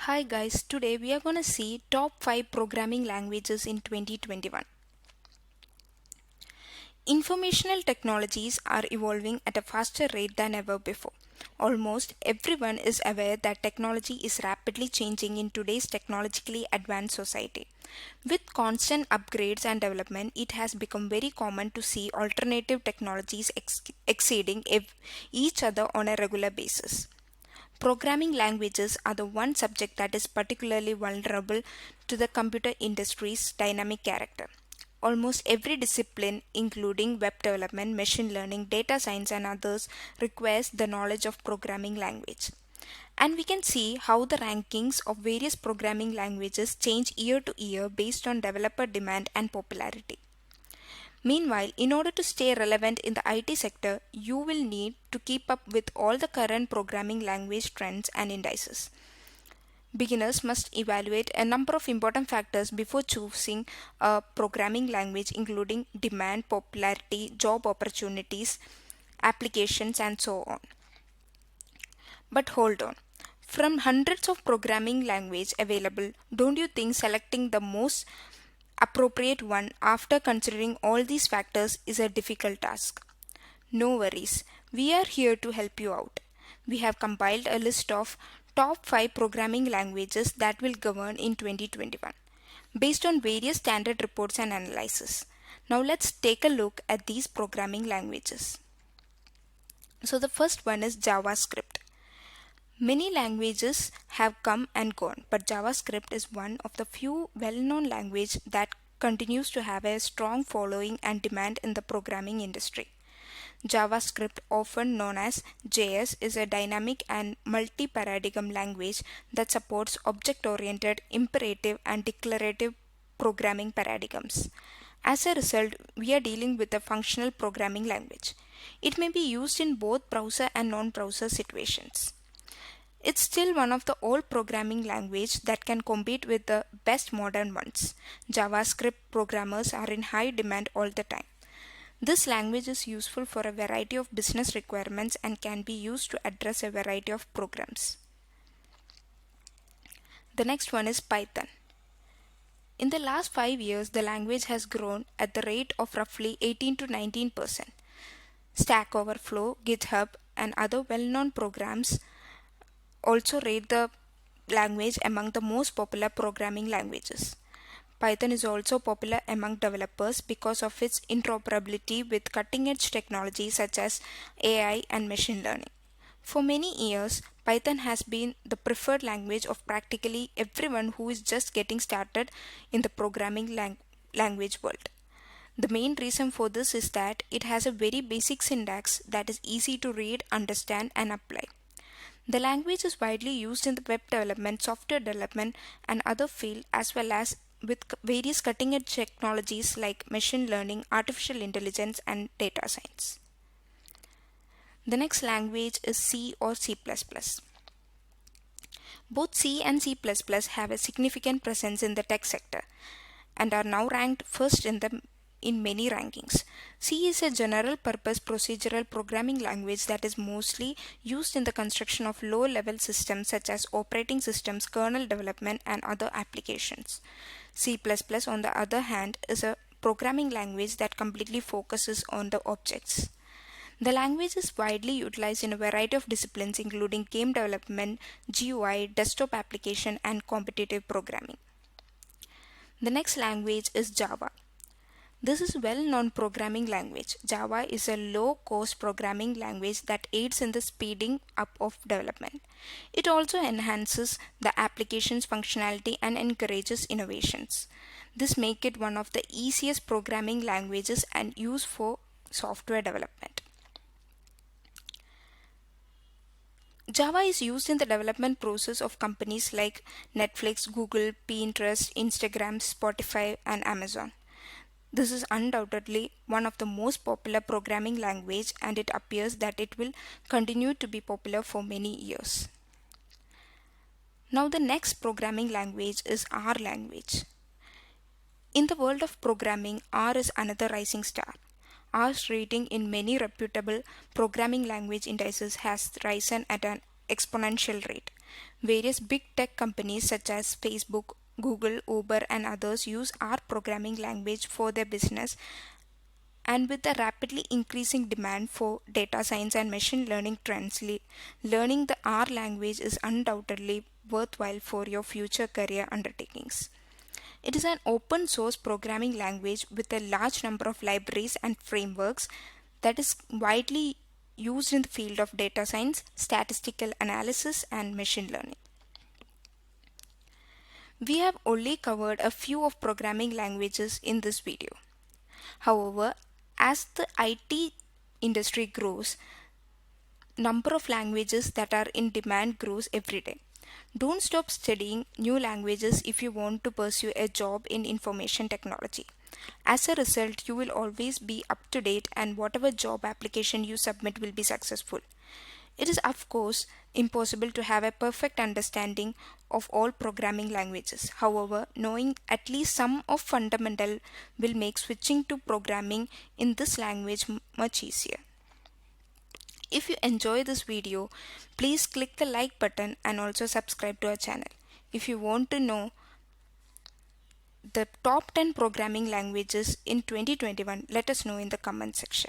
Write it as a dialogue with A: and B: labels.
A: Hi guys, today we are going to see top 5 programming languages in 2021. Informational technologies are evolving at a faster rate than ever before. Almost everyone is aware that technology is rapidly changing in today's technologically advanced society. With constant upgrades and development, it has become very common to see alternative technologies exceeding each other on a regular basis. Programming languages are the one subject that is particularly vulnerable to the computer industry's dynamic character. Almost every discipline, including web development, machine learning, data science, and others, requires the knowledge of programming language. And we can see how the rankings of various programming languages change year to year based on developer demand and popularity. Meanwhile, in order to stay relevant in the IT sector, you will need to keep up with all the current programming language trends and indices. Beginners must evaluate a number of important factors before choosing a programming language, including demand, popularity, job opportunities, applications, and so on. But hold on. From hundreds of programming language available, don't you think selecting the most appropriate one after considering all these factors is a difficult task? No worries, we are here to help you out. We have compiled a list of top 5 programming languages that will govern in 2021 based on various standard reports and analysis. Now let's take a look at these programming languages. So the first one is JavaScript. Many languages have come and gone, but JavaScript is one of the few well-known language that continues to have a strong following and demand in the programming industry. JavaScript, often known as JS, is a dynamic and multi-paradigm language that supports object-oriented, imperative, and declarative programming paradigms. As a result, we are dealing with a functional programming language. It may be used in both browser and non-browser situations. It's still one of the old programming language that can compete with the best modern ones. JavaScript programmers are in high demand all the time. This language is useful for a variety of business requirements and can be used to address a variety of programs. The next one is Python. In the last 5 years, the language has grown at the rate of roughly 18 to 19%. Stack Overflow, GitHub, and other well known programs also rate the language among the most popular programming languages. Python is also popular among developers because of its interoperability with cutting edge technologies such as AI and machine learning. For many years, Python has been the preferred language of practically everyone who is just getting started in the programming language world. The main reason for this is that it has a very basic syntax that is easy to read, understand, and apply. The language is widely used in the web development, software development, and other fields, as well as with various cutting edge technologies like machine learning, artificial intelligence, and data science. The next language is C or C++. Both C and C++ have a significant presence in the tech sector and are now ranked first in many rankings. C is a general purpose procedural programming language that is mostly used in the construction of low level systems such as operating systems, kernel development, and other applications. C++, on the other hand, is a programming language that completely focuses on the objects. The language is widely utilized in a variety of disciplines including game development, GUI, desktop application, and competitive programming. The next language is Java. This is a well-known programming language. Java is a low-cost programming language that aids in the speeding up of development. It also enhances the application's functionality and encourages innovations. This makes it one of the easiest programming languages and used for software development. Java is used in the development process of companies like Netflix, Google, Pinterest, Instagram, Spotify, and Amazon. This is undoubtedly one of the most popular programming language and it appears that it will continue to be popular for many years. Now the next programming language is R language. In the world of programming, R is another rising star. R's rating in many reputable programming language indices has risen at an exponential rate. Various big tech companies such as Facebook, Google, Uber, and others use R programming language for their business, and with the rapidly increasing demand for data science and machine learning trends, learning the R language is undoubtedly worthwhile for your future career undertakings. It is an open source programming language with a large number of libraries and frameworks that is widely used in the field of data science, statistical analysis, and machine learning. We have only covered a few of programming languages in this video. However, as the IT industry grows, number of languages that are in demand grows every day. Don't stop studying new languages if you want to pursue a job in information technology. As a result, you will always be up to date and whatever job application you submit will be successful. It is, of course, impossible to have a perfect understanding of all programming languages. However, knowing at least some of fundamental will make switching to programming in this language much easier. If you enjoy this video, please click the like button and also subscribe to our channel. If you want to know the top 10 programming languages in 2021, let us know in the comment section.